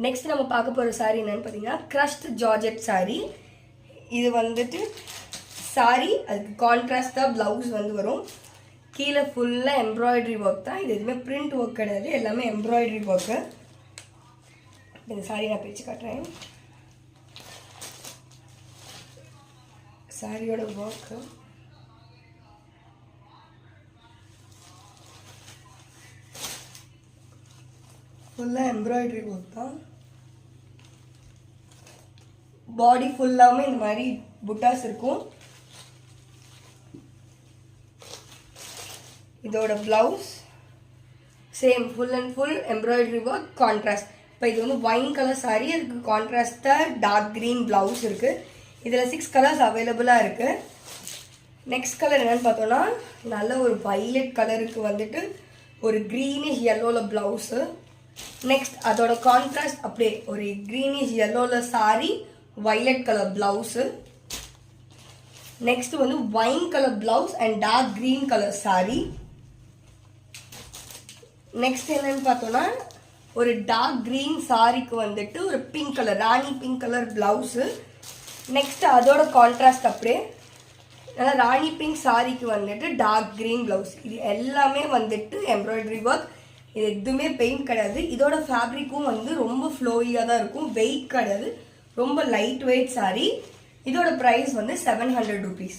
Next நம்ம பார்க்க போகிற சாரீ என்னென்னு பார்த்தீங்கன்னா க்ரஷ்ட் ஜார்ஜெட் சாரீ. இது வந்துட்டு சாரீ, அதுக்கு கான்ட்ராஸ்டாக ப்ளவுஸ் வந்து வரும். கீழே ஃபுல்லாக எம்ப்ராய்டரி ஒர்க் தான். இது எதுவுமே பிரிண்ட் ஒர்க் கிடையாது, எல்லாமே எம்ப்ராய்டரி ஒர்க்கு. இந்த சாரீ நான் பிரித்து காட்டுறேன். சாரியோட ஒர்க்கு ஃபுல்லாக எம்ப்ராய்டரி ஒர்க் தான். பாடி ஃபுல்லாமே இந்த மாதிரி புட்டாஸ் இருக்கும். இதோட blouse same full and full embroidery work contrast. இப்போ இது வந்து ஒயின் கலர் சாரீ, அதுக்கு கான்ட்ராஸ்டாக டார்க் க்ரீன் பிளவுஸ் இருக்குது. இதில் 6 கலர்ஸ் அவைலபிளாக இருக்குது. நெக்ஸ்ட் கலர் என்னென்னு பார்த்தோன்னா நல்ல ஒரு வைலட் கலருக்கு வந்துட்டு ஒரு க்ரீனிஷ் yellowவில் ப்ளவுஸு. நெக்ஸ்ட் அதோட கான்ட்ராஸ்ட் அப்படியே ஒரு க்ரீனிஷ் yellowவில் sari, violet colour blouse. Next வந்து wine colour blouse and dark green colour sari. Next என்னன்னு பார்த்தோன்னா ஒரு டார்க் க்ரீன் சாரீக்கு வந்துட்டு ஒரு பிங்க் கலர் ராணி பிங்க் கலர் ப்ளவுஸு. நெக்ஸ்ட் அதோட கான்ட்ராஸ்ட் அப்படியே நல்லா ராணி பிங்க் சாரீக்கு வந்துட்டு டார்க் க்ரீன் ப்ளவுஸ். இது எல்லாமே வந்துட்டு எம்ப்ராய்டரி ஒர்க். இது எதுவுமே பெயிண்ட் கிடையாது. இதோட ஃபேப்ரிக்கும் வந்து ரொம்ப ஃப்ளோயியாக தான் இருக்கும், வெயிட் கிடையாது, ரொம்ப லைட் வெயிட் சாரீ. இதோட ப்ரைஸ் வந்து 700 rupees.